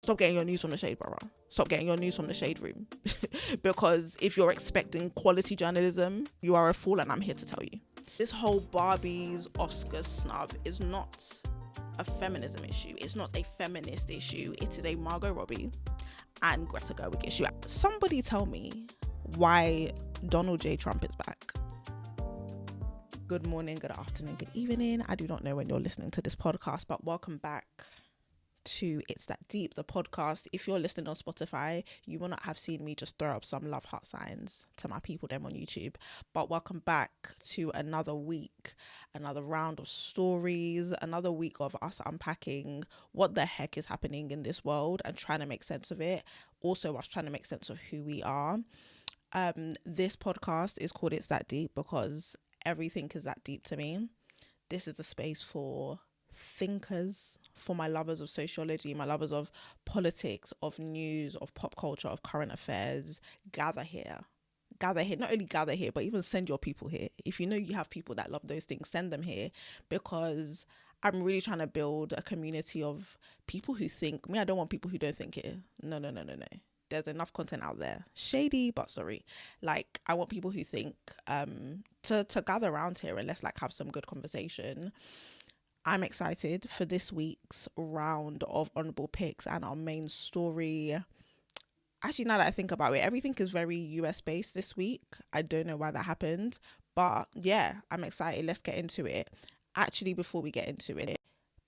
Stop getting your news from the shade, brother. Stop getting your news from the shade room. Because if you're expecting quality journalism, you are a fool, and I'm here to tell you. This whole Barbie's Oscars snub is not a feminism issue. It's not a feminist issue. It is a Margot Robbie and Greta Gerwig issue. Somebody tell me why Donald J. Trump is back. Good morning, good afternoon, good evening. I do not know when you're listening to this podcast, but welcome back to It's That Deep, the podcast. If you're listening on Spotify, you will not have seen me just throw up some love heart signs to my people them on YouTube. But welcome back to another week, another round of stories, another week of us unpacking what the heck is happening in this world and trying to make sense of it. Also, us trying to make sense of who we are. This podcast is called It's That Deep because everything is that deep to me. This is a space for thinkers, for my lovers of sociology, my lovers of politics, of news, of pop culture, of current affairs. Gather here, not only gather here, but even send your people here. If you know you have people that love those things, send them here, because I'm really trying to build a community of people who think. I don't want people who don't think here. No. There's enough content out there. Shady, but sorry. Like, I want people who think to gather around here and let's have some good conversation. I'm excited for this week's round of honorable picks and our main story. Actually, now that I think about it, everything is very US based this week. I don't know why that happened, but yeah, I'm excited. Let's get into it. Actually, before we get into it,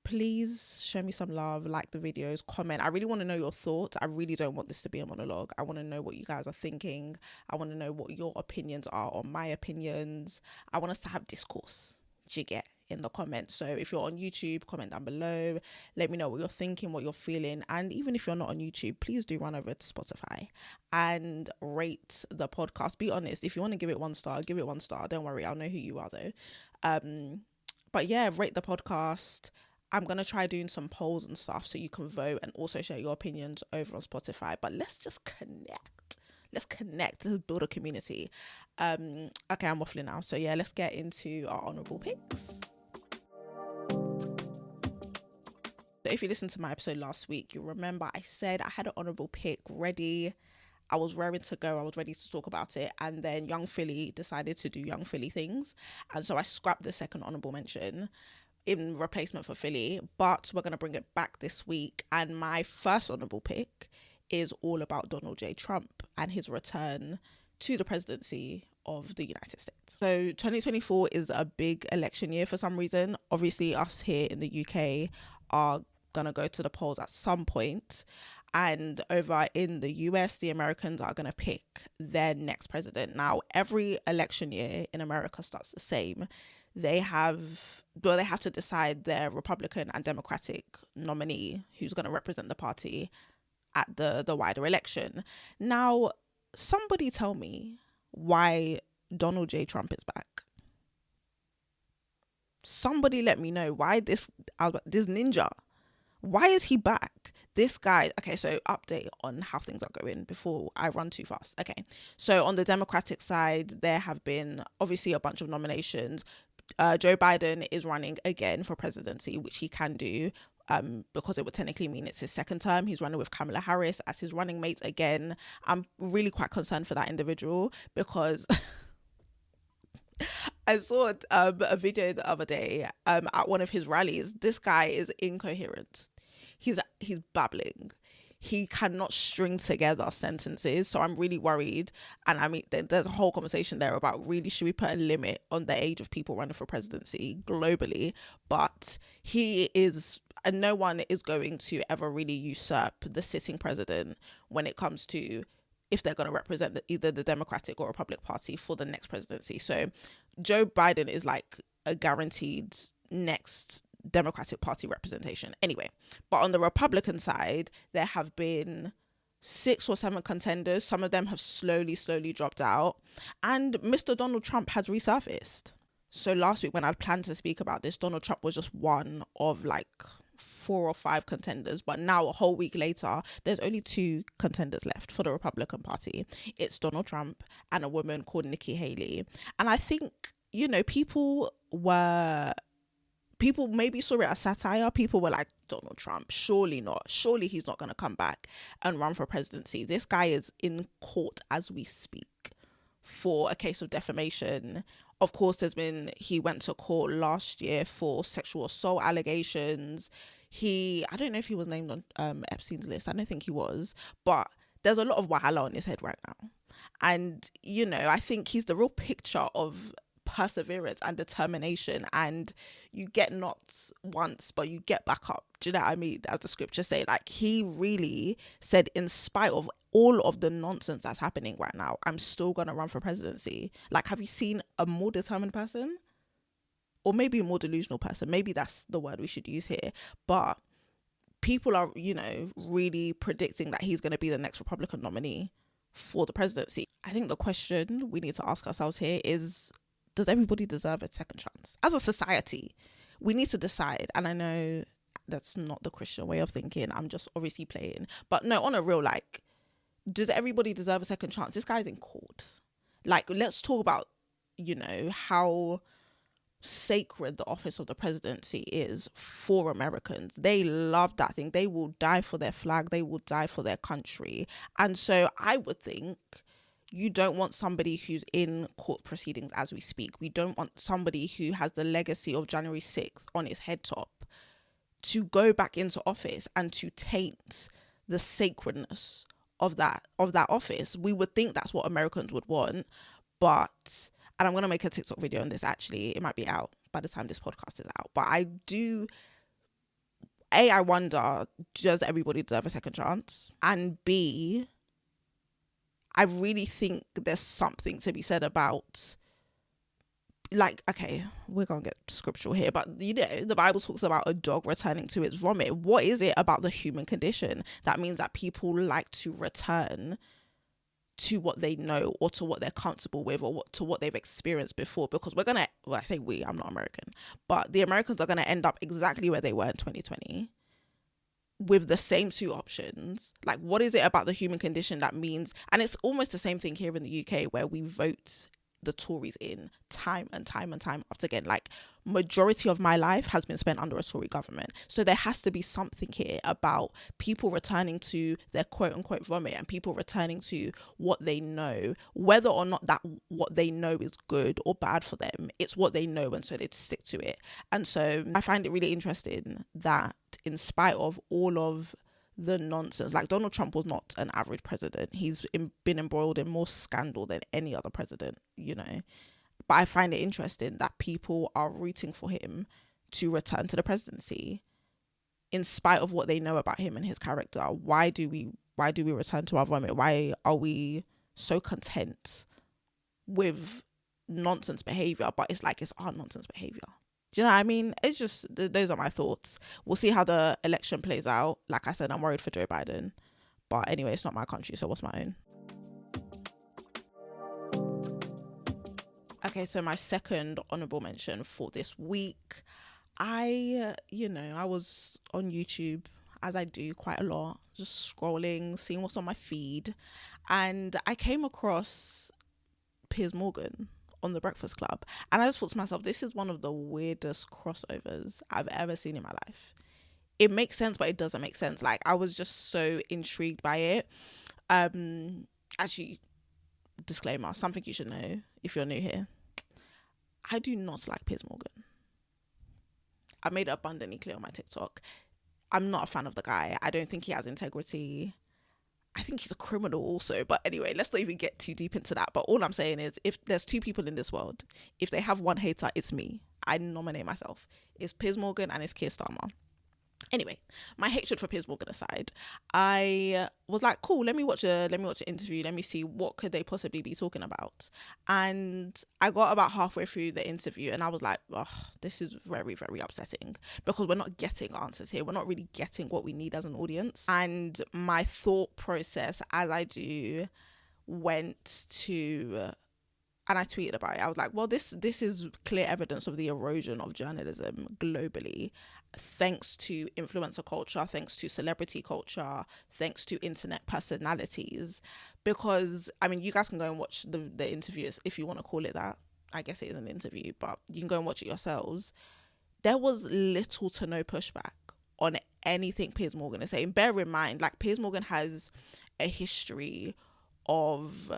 please show me some love, like the videos, comment. I really want to know your thoughts. I really don't want this to be a monologue. I want to know what you guys are thinking. I want to know what your opinions are on my opinions. I want us to have discourse. Do you get? In the comments. So if you're on YouTube, comment down below. Let me know what you're thinking, what you're feeling. And even if you're not on YouTube, please do run over to Spotify and rate the podcast. Be honest. If you want to give it 1 star, give it 1 star. Don't worry. I'll know who you are though. But yeah, rate the podcast. I'm going to try doing some polls and stuff so you can vote and also share your opinions over on Spotify. But let's just connect. Let's build a community. Okay, I'm waffling now. So yeah, let's get into our honorable picks. So if you listened to my episode last week, you'll remember I said I had an honorable pick ready. I was raring to go. I was ready to talk about it. And then Young Philly decided to do Young Philly things. And so I scrapped the second honorable mention in replacement for Philly. But we're going to bring it back this week. And my first honorable pick is all about Donald J. Trump and his return to the presidency of the United States. So 2024 is a big election year for some reason. Obviously, us here in the UK are going to go to the polls at some point. And over in the US, the Americans are going to pick their next president. Now, every election year in America starts the same. They have to decide their Republican and Democratic nominee who's going to represent the party at the wider election. Now, somebody tell me why Donald J. Trump is back. Somebody let me know why this ninja, why is he back? This guy, okay, so update on how things are going before I run too fast. Okay, so on the Democratic side, there have been obviously a bunch of nominations. Joe Biden is running again for presidency, which he can do because it would technically mean it's his second term. He's running with Kamala Harris as his running mate again. I'm really quite concerned for that individual because I saw a video the other day at one of his rallies. This guy is incoherent. He's babbling. He cannot string together sentences. So I'm really worried. And I mean, there's a whole conversation there about really should we put a limit on the age of people running for presidency globally? But he is, and no one is going to ever really usurp the sitting president when it comes to if they're going to represent either the Democratic or Republican Party for the next presidency. So Joe Biden is like a guaranteed next Democratic Party representation. Anyway, but on the Republican side, there have been 6 or 7 contenders. Some of them have slowly dropped out. And Mr. Donald Trump has resurfaced. So last week when I'd planned to speak about this, Donald Trump was just one of 4 or 5 contenders, but now a whole week later there's only 2 contenders left for the Republican Party. It's Donald Trump and a woman called Nikki Haley. And I think, people were People maybe saw it as satire. People were like, Donald Trump, surely not. Surely he's not going to come back and run for presidency. This guy is in court as we speak for a case of defamation. Of course, he went to court last year for sexual assault allegations. I don't know if he was named on Epstein's list. I don't think he was, but there's a lot of wahala on his head right now. And, you know, I think he's the real picture of perseverance and determination, and you get knocked once but you get back up. Do you know what I mean? As the scriptures say, like, he really said, in spite of all of the nonsense that's happening right now, I'm still gonna run for presidency. Like, have you seen a more determined person? Or maybe a more delusional person? Maybe that's the word we should use here. But people are, you know, really predicting that he's going to be the next Republican nominee for the presidency. I think the question we need to ask ourselves here is, does everybody deserve a second chance? As a society, we need to decide. And I know that's not the Christian way of thinking. I'm just obviously playing. But no, on a real, like, does everybody deserve a second chance? This guy's in court. Like, let's talk about, you know, how sacred the office of the presidency is for Americans. They love that thing. They will die for their flag. They will die for their country. And so I would think you don't want somebody who's in court proceedings as we speak. We don't want somebody who has the legacy of January 6th on his head top to go back into office and to taint the sacredness of that office. We would think that's what Americans would want, but, and I'm going to make a TikTok video on this, actually. It might be out by the time this podcast is out. But I wonder, does everybody deserve a second chance? And B, I really think there's something to be said about, like, okay, we're going to get scriptural here, but, you know, the Bible talks about a dog returning to its vomit. What is it about the human condition that means that people like to return to what they know, or to what they're comfortable with, or to what they've experienced before? Because I say we, I'm not American, but the Americans are going to end up exactly where they were in 2020 with the same two options. Like, what is it about the human condition that means, and it's almost the same thing here in the UK, where we vote the Tories in time and time and time after again. Like, majority of my life has been spent under a Tory government. So there has to be something here about people returning to their quote unquote vomit, and people returning to what they know, whether or not that what they know is good or bad for them. It's what they know, and so they stick to it. And so I find it really interesting that in spite of all of the nonsense, like, Donald Trump was not an average president. He's been embroiled in more scandal than any other president, you know. But I find it interesting that people are rooting for him to return to the presidency in spite of what they know about him and his character. Why do we return to our vomit? Why are we so content with nonsense behavior? But it's like, it's our nonsense behavior. Do you know what I mean? It's just, those are my thoughts. We'll see how the election plays out. Like I said, I'm worried for Joe Biden. But anyway, it's not my country, so what's my own? Okay, so my second honorable mention for this week, I was on YouTube, as I do quite a lot, just scrolling, seeing what's on my feed, and I came across Piers Morgan on The Breakfast Club, and I just thought to myself, this is one of the weirdest crossovers I've ever seen in my life. It makes sense, but it doesn't make sense. Like, I was just so intrigued by it. Actually, disclaimer, something you should know if you're new here: I do not like Piers Morgan. I made it abundantly clear on my TikTok. I'm not a fan of the guy. I don't think he has integrity. I think he's a criminal also. But anyway, let's not even get too deep into that. But all I'm saying is, if there's two people in this world, if they have one hater, it's me. I nominate myself. It's Piers Morgan and it's Keir Starmer. Anyway, my hatred for Piers Morgan aside, I was like, cool, let me watch an interview. Let me see what could they possibly be talking about. And I got about halfway through the interview and I was like, oh, this is very, very upsetting, because we're not getting answers here. We're not really getting what we need as an audience. And my thought process, as I do, went to, and I tweeted about it. I was like, well, this is clear evidence of the erosion of journalism globally, thanks to influencer culture, thanks to celebrity culture, thanks to internet personalities. Because, I mean, you guys can go and watch the interviews if you want to call it that. I guess it is an interview, but you can go and watch it yourselves. there was little to no pushback on anything Piers Morgan is saying. Bear in mind, like, Piers Morgan has a history of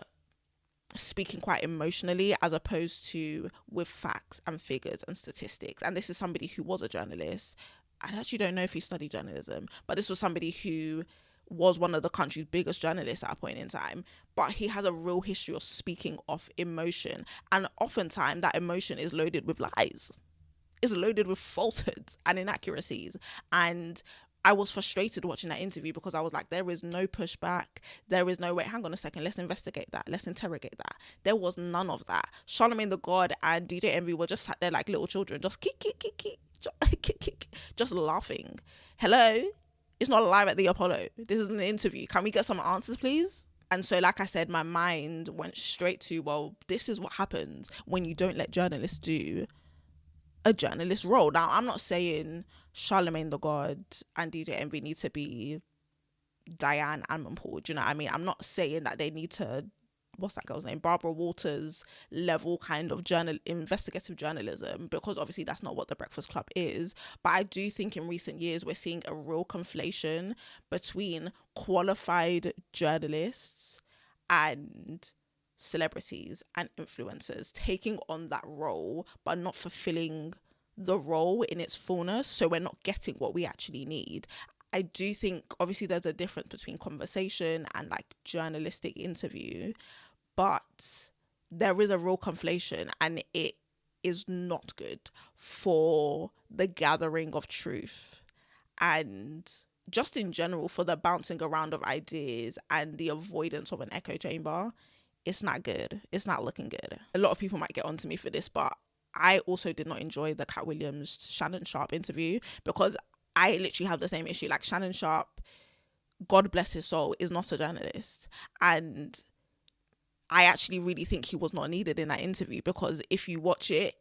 speaking quite emotionally as opposed to with facts and figures and statistics. And this is somebody who was a journalist. I actually don't know if he studied journalism, but this was somebody who was one of the country's biggest journalists at a point in time. But he has a real history of speaking off emotion, and oftentimes that emotion is loaded with lies, is loaded with falsehoods and inaccuracies. And I was frustrated watching that interview because I was like, there is no pushback. There is no, wait, hang on a second, let's investigate that. Let's interrogate that. There was none of that. Charlamagne the God and DJ Envy were just sat there like little children, just just laughing. Hello? It's not live at the Apollo. This is an interview. Can we get some answers, please? And so, like I said, my mind went straight to, well, this is what happens when you don't let journalists do a journalist role. Now, I'm not saying Charlamagne the God and DJ Envy need to be Diane Amonpour. Do you know what I mean? I'm not saying that they need to, what's that girl's name? Barbara Walters level kind of investigative journalism, because obviously that's not what the Breakfast Club is. But I do think in recent years we're seeing a real conflation between qualified journalists and celebrities and influencers taking on that role but not fulfilling the role in its fullness, so we're not getting what we actually need. I do think obviously there's a difference between conversation and like journalistic interview, but there is a real conflation, and it is not good for the gathering of truth and just in general for the bouncing around of ideas and the avoidance of an echo chamber. It's not good. It's not looking good. A lot of people might get onto me for this, but I also did not enjoy the Cat Williams Shannon Sharp interview, because I literally have the same issue. Like, Shannon Sharp, God bless his soul, is not a journalist. And I actually really think he was not needed in that interview, because if you watch it,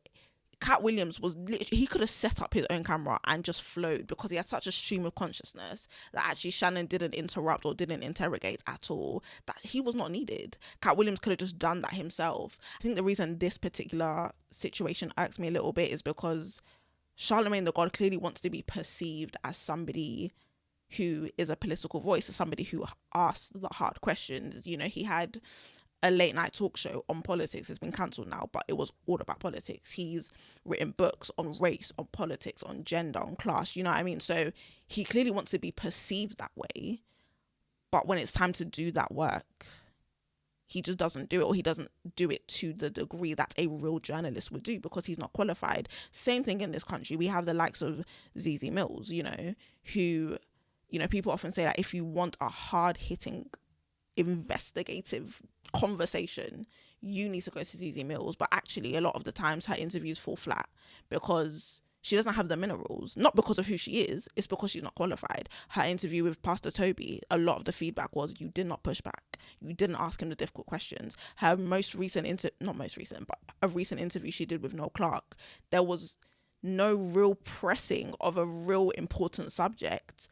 Cat Williams was literally, he could have set up his own camera and just flowed, because he had such a stream of consciousness that actually Shannon didn't interrupt or didn't interrogate at all, that he was not needed. Cat Williams could have just done that himself. I think the reason this particular situation irks me a little bit is because Charlamagne the God clearly wants to be perceived as somebody who is a political voice, as somebody who asks the hard questions. You know, he had a late night talk show on politics. It's been cancelled now, but it was all about politics. He's written books on race, on politics, on gender, on class, you know what I mean? So he clearly wants to be perceived that way, but when it's time to do that work, he just doesn't do it, or he doesn't do it to the degree that a real journalist would do, because he's not qualified. Same thing in this country. We have the likes of Zizi Mills, you know, who, you know, people often say that if you want a hard-hitting investigative conversation, you need to go to Zizi Mills. But actually, a lot of the times her interviews fall flat because she doesn't have the minerals, not because of who she is, it's because she's not qualified. Her interview with Pastor Toby, a lot of the feedback was you did not push back, you didn't ask him the difficult questions. Her most recent a recent interview she did with Noel Clarke, there was no real pressing of a real important subject.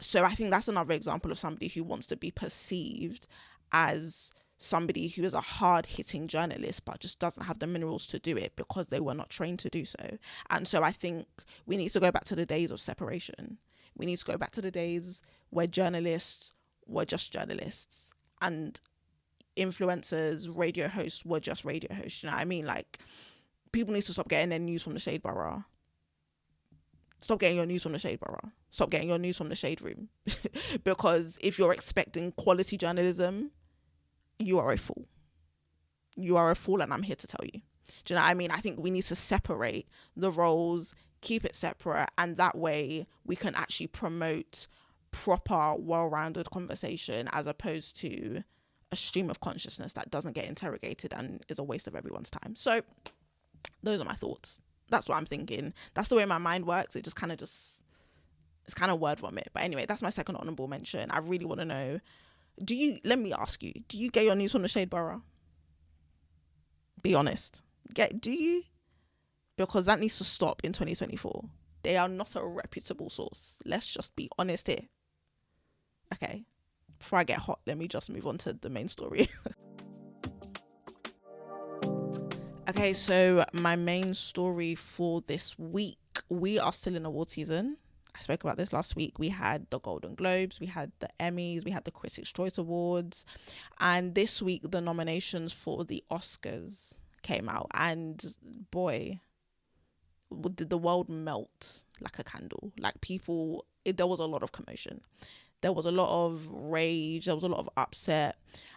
So I think that's another example of somebody who wants to be perceived as somebody who is a hard-hitting journalist but just doesn't have the minerals to do it because they were not trained to do so. And so I think we need to go back to the days of separation. We need to go back to the days where journalists were just journalists and influencers, radio hosts were just radio hosts. You know what I mean? Like, people need to stop getting their news from the shade borough. Stop getting your news from the shade borough. Stop getting your news from the shade room. Because if you're expecting quality journalism, you are a fool. You are a fool, and I'm here to tell you. Do you know what I mean? I think we need to separate the roles, keep it separate, and that way we can actually promote proper, well-rounded conversation as opposed to a stream of consciousness that doesn't get interrogated and is a waste of everyone's time. So those are my thoughts. That's what I'm thinking. That's the way my mind works. It's kind of word vomit. But anyway, that's my second honourable mention. I really want to know, let me ask you, do you get your news from the shade borough? Be honest. Do you? Because that needs to stop in 2024. They are not a reputable source. Let's just be honest here. Okay. Before I get hot, let me just move on to the main story. Okay, so my main story for this week we are still in award season. I spoke about this last week. We had the Golden Globes, we had the Emmys, we had the Critics' Choice Awards, and this week the nominations for the Oscars came out, and boy, did the world melt like a candle. Like there was a lot of commotion, there was a lot of rage, there was a lot of upset,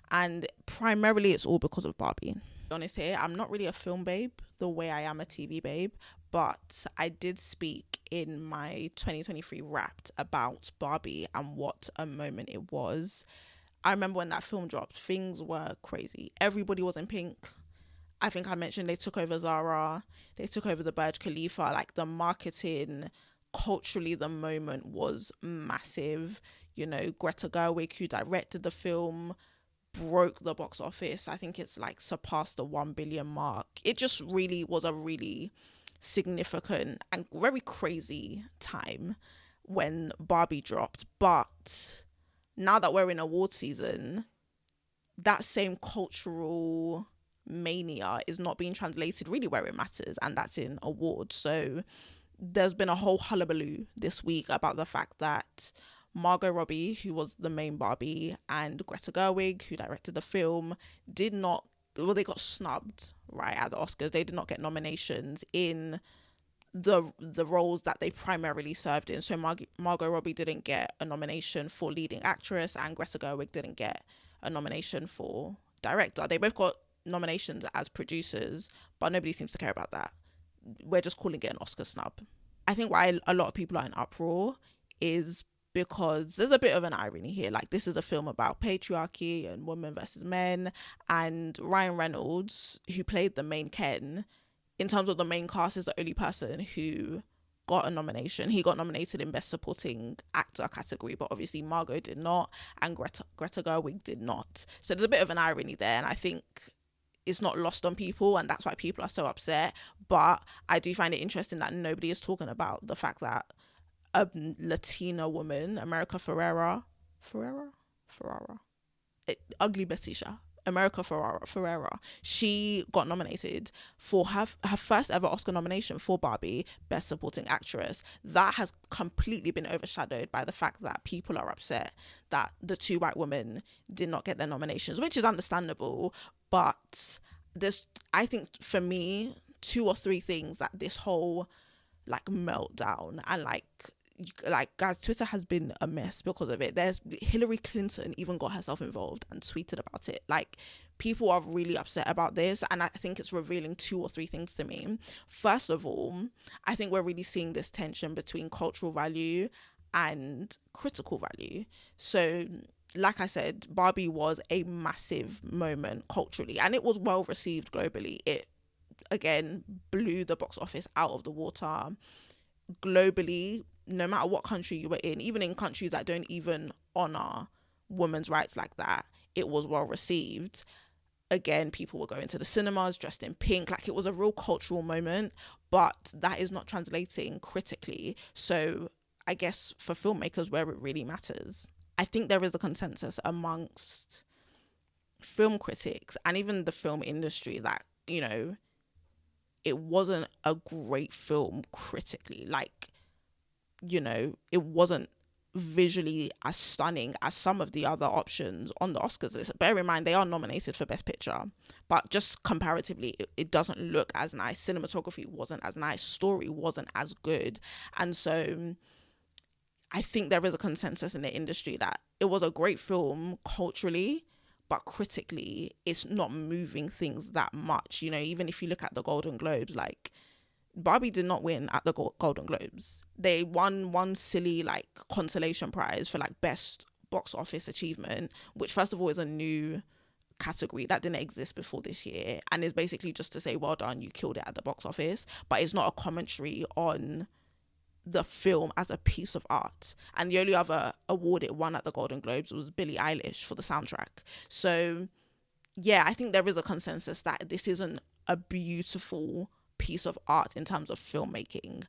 and primarily it's all because of Barbie. Honest here, I'm not really a film babe the way I am a TV babe, but I did speak in my 2023 Wrapped about Barbie and what a moment it was. I remember when that film dropped, things were crazy. Everybody was in pink. I think I mentioned they took over Zara, they took over the Burj Khalifa. Like, the marketing, culturally, the moment was massive. You know, Greta Gerwig, who directed the film, broke the box office. I think it's like surpassed the 1 billion mark. It just really was a really significant and very crazy time when Barbie dropped. But now that we're in award season, that same cultural mania is not being translated really where it matters, and that's in awards. So there's been a whole hullabaloo this week about the fact that Margot Robbie, who was the main Barbie, and Greta Gerwig, who directed the film, they got snubbed, right, at the Oscars. They did not get nominations in the roles that they primarily served in. So Margot Robbie didn't get a nomination for leading actress, and Greta Gerwig didn't get a nomination for director. They both got nominations as producers, but nobody seems to care about that. We're just calling it an Oscar snub. I think why a lot of people are in uproar is because there's a bit of an irony here. Like, this is a film about patriarchy and women versus men, and Ryan Reynolds, who played the main Ken, in terms of the main cast, is the only person who got a nomination. He got nominated in Best Supporting Actor category, but obviously Margot did not, and Greta Gerwig did not. So there's a bit of an irony there, and I think it's not lost on people, and that's why people are so upset. But I do find it interesting that nobody is talking about the fact that a Latina woman, America Ferrera, Ugly Betty Sha, America Ferrera, she got nominated for her first ever Oscar nomination for Barbie, Best Supporting Actress. That has completely been overshadowed by the fact that people are upset that the two white women did not get their nominations, which is understandable. But I think for me, 2 or 3 things that this whole like meltdown and like guys, Twitter has been a mess because of it. There's Hillary Clinton even got herself involved and tweeted about it. Like, people are really upset about this, and I think it's revealing 2 or 3 things to me. First of all, I think we're really seeing this tension between cultural value and critical value. So like I said, Barbie was a massive moment culturally, and it was well received globally. It again blew the box office out of the water globally. No matter what country you were in, even in countries that don't even honor women's rights like that, it was well received. Again, people were going to the cinemas dressed in pink. Like, it was a real cultural moment, but that is not translating critically. So I guess for filmmakers, where it really matters, I think there is a consensus amongst film critics and even the film industry that, you know, it wasn't a great film critically. Like, you know, it wasn't visually as stunning as some of the other options on the Oscars list. Bear in mind, they are nominated for Best Picture, but just comparatively, it doesn't look as nice. Cinematography wasn't as nice. Story wasn't as good. And so I think there is a consensus in the industry that it was a great film culturally, but critically, it's not moving things that much. You know, even if you look at the Golden Globes, like, Barbie did not win at the Golden Globes. They won one silly like consolation prize for like best box office achievement, which first of all is a new category that didn't exist before this year, and is basically just to say, well done, you killed it at the box office. But it's not a commentary on the film as a piece of art. And the only other award it won at the Golden Globes was Billie Eilish for the soundtrack. So yeah, I think there is a consensus that this isn't a beautiful piece of art in terms of filmmaking.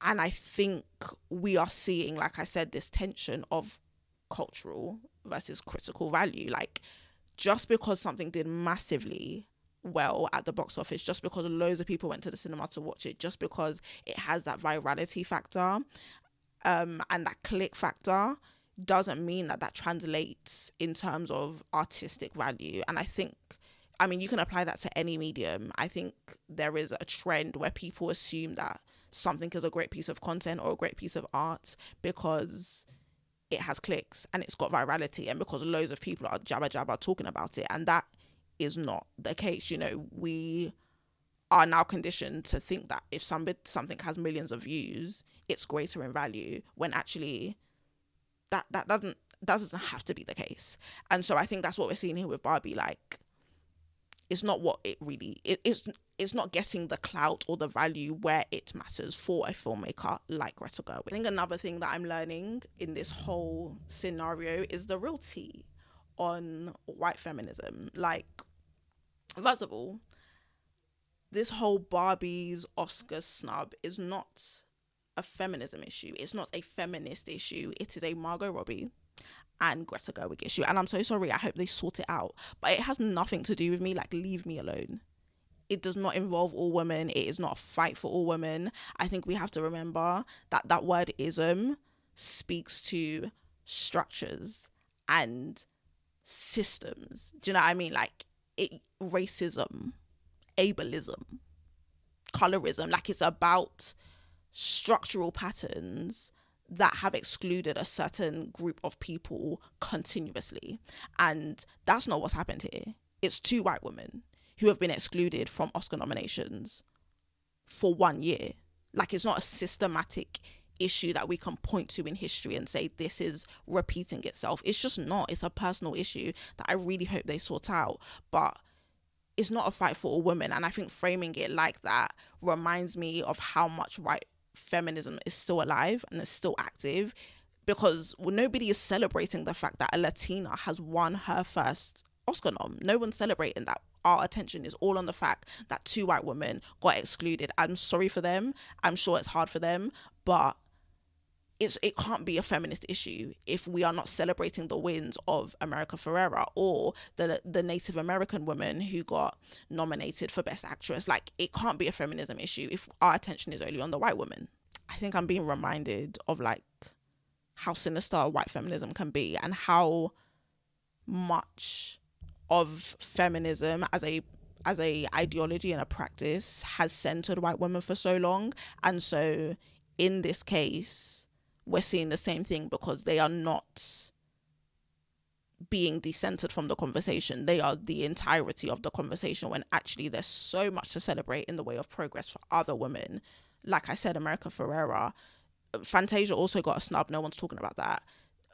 And I think we are seeing, like I said, this tension of cultural versus critical value. Like, just because something did massively well at the box office just because loads of people went to the cinema to watch it, just because it has that virality factor and that click factor, doesn't mean that translates in terms of artistic value. And I mean, you can apply that to any medium. I think there is a trend where people assume that something is a great piece of content or a great piece of art because it has clicks and it's got virality and because loads of people are jabba talking about it. And that is not the case. You know, we are now conditioned to think that if something has millions of views, it's greater in value, when actually that doesn't have to be the case. And so I think that's what we're seeing here with Barbie. Like, it's not what it really it's not getting the clout or the value where it matters for a filmmaker like Greta Gerwig. I think another thing that I'm learning in this whole scenario is the real tea on white feminism. Like, first of all, this whole Barbie's Oscars snub is not a feminism issue. It's not a feminist issue. It is a Margot Robbie and Greta Gerwig issue. And I'm so sorry. I hope they sort it out. But it has nothing to do with me. Like, leave me alone. It does not involve all women. It is not a fight for all women. I think we have to remember that that word ism speaks to structures and systems. Do you know what I mean? Like, racism, ableism, colorism. Like, it's about structural patterns that have excluded a certain group of people continuously. And that's not what's happened here. It's two white women who have been excluded from Oscar nominations for 1 year. Like, it's not a systematic issue that we can point to in history and say this is repeating itself. It's just not. It's a personal issue that I really hope they sort out. But it's not a fight for all women. And I think framing it like that reminds me of how much white feminism is still alive and is still active, because nobody is celebrating the fact that a Latina has won her first Oscar nom. No one's celebrating that. Our attention is all on the fact that two white women got excluded. I'm sorry for them. I'm sure it's hard for them, but it can't be a feminist issue if we are not celebrating the wins of America Ferrera or the Native American woman who got nominated for Best Actress. Like, it can't be a feminism issue if our attention is only on the white woman. I think I'm being reminded of like how sinister white feminism can be and how much of feminism as a ideology and a practice has centered white women for so long. And so in this case, we're seeing the same thing because they are not being decentered from the conversation. They are the entirety of the conversation, when actually there's so much to celebrate in the way of progress for other women. Like I said, America Ferrera. Fantasia also got a snub. No one's talking about that.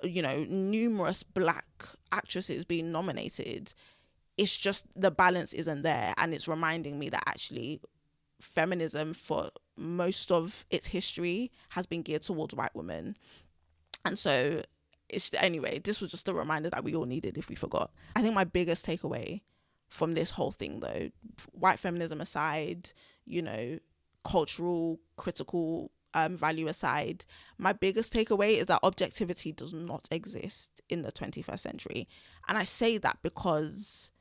You know, numerous black actresses being nominated. It's just the balance isn't there. And it's reminding me that actually feminism for most of its history has been geared towards white women. And so anyway, this was just a reminder that we all needed if we forgot. I think my biggest takeaway from this whole thing, though, white feminism aside, you know, cultural, critical value aside, my biggest takeaway is that objectivity does not exist in the 21st century. And I say that because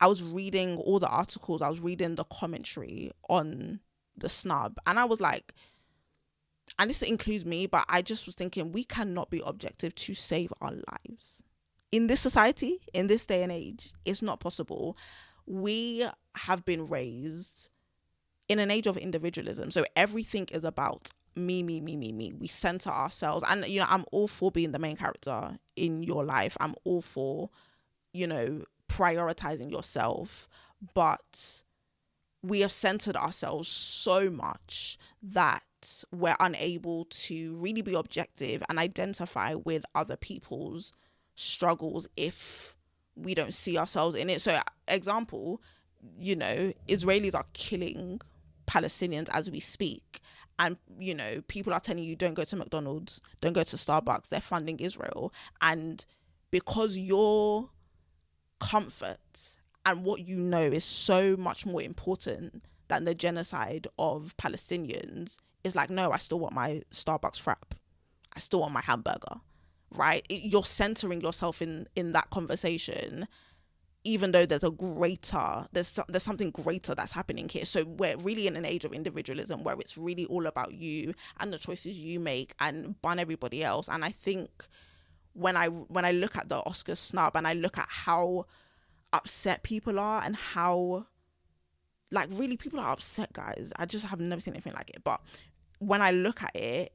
I was reading all the articles, I was reading the commentary on the snub, and I was like, and this includes me, but I just was thinking, we cannot be objective to save our lives. In this society, in this day and age, it's not possible. We have been raised in an age of individualism. So everything is about me. We center ourselves. And, you know, I'm all for being the main character in your life. I'm all for, you know, prioritizing yourself. But we have centered ourselves so much that we're unable to really be objective and identify with other people's struggles if we don't see ourselves in it. So, example, you know, Israelis are killing Palestinians as we speak. And, you know, people are telling you, don't go to McDonald's, don't go to Starbucks, they're funding Israel. And because your comfort and what you know is so much more important than the genocide of Palestinians, it's like, no, I still want my Starbucks frap. I still want my hamburger, right? You're centering yourself in that conversation, even though there's something greater that's happening here. So we're really in an age of individualism where it's really all about you and the choices you make and bun everybody else. And I think when I look at the Oscars snub and I look at how upset people are and how, like, really people are upset, guys. I just have never seen anything like it. But when I look at it,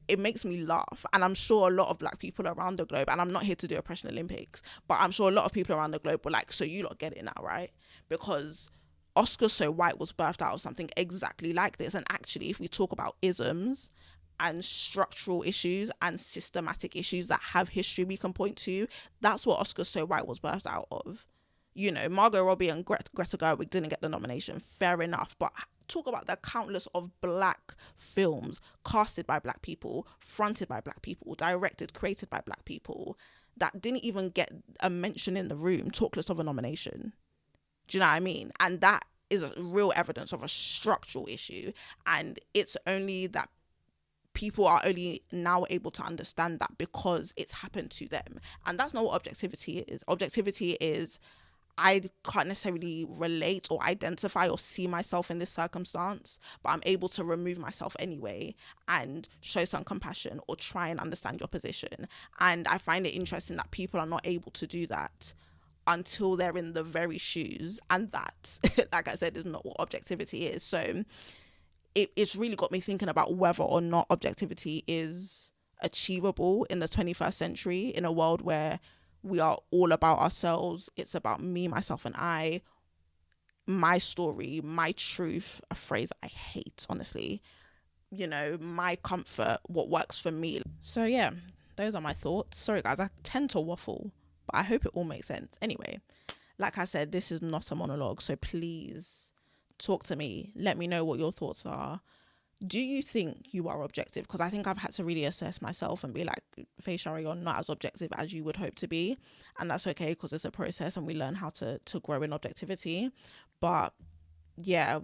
it makes me laugh. And I'm sure a lot of Black people around the globe, and I'm not here to do Oppression Olympics, but I'm sure a lot of people around the globe were like, so you lot get it now, right? Because Oscars So White was birthed out of something exactly like this. And actually, if we talk about isms and structural issues and systematic issues that have history we can point to, that's what Oscars So White was birthed out of. You know, Margot Robbie and Greta Gerwig didn't get the nomination, fair enough, but talk about the countless of Black films casted by Black people, fronted by Black people, directed, created by Black people that didn't even get a mention in the room, talk less of a nomination. Do you know what I mean? And that is a real evidence of a structural issue. And it's only that people are only now able to understand that because it's happened to them. And that's not what objectivity is. Objectivity is, I can't necessarily relate or identify or see myself in this circumstance, but I'm able to remove myself anyway and show some compassion or try and understand your position. And I find it interesting that people are not able to do that until they're in the very shoes. And that, like I said, is not what objectivity is. So it's really got me thinking about whether or not objectivity is achievable in the 21st century in a world where we are all about ourselves. It's about me, myself, and I, my story, my truth, a phrase I hate, honestly, you know, my comfort, what works for me. So yeah, those are my thoughts. Sorry guys, I tend to waffle, but I hope it all makes sense. Anyway, like I said, this is not a monologue, so please talk to me. Let me know what your thoughts are. Do you think you are objective? Because I think I've had to really assess myself and be like, Feyisara, you're not as objective as you would hope to be. And that's okay, because it's a process and we learn how to grow in objectivity. But yeah,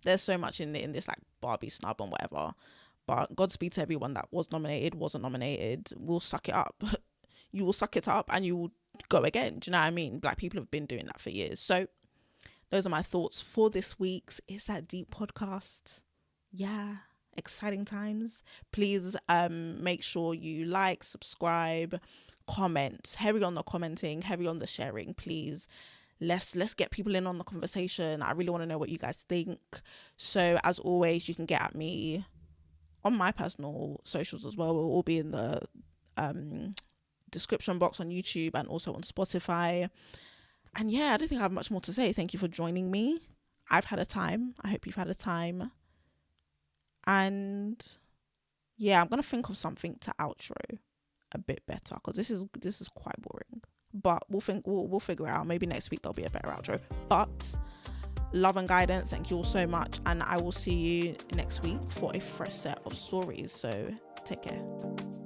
there's so much in this like Barbie snub and whatever. But Godspeed to everyone that was nominated, wasn't nominated. We'll suck it up. You will suck it up and you will go again. Do you know what I mean? Black people have been doing that for years. So those are my thoughts for this week's Is That Deep podcast. Yeah, exciting times. Please make sure you like, subscribe, comment, heavy on the commenting, heavy on the sharing, please. Let's get people in on the conversation. I really want to know what you guys think. So as always, you can get at me on my personal socials as well. We'll all be in the description box on YouTube and also on Spotify. And yeah, I don't think I have much more to say. Thank you for joining me. I've had a time. I hope you've had a time. And yeah, I'm gonna think of something to outro a bit better, because this is quite boring. But we'll figure it out. Maybe next week there'll be a better outro. But love and guidance. Thank you all so much, and I will see you next week for a fresh set of stories. So take care.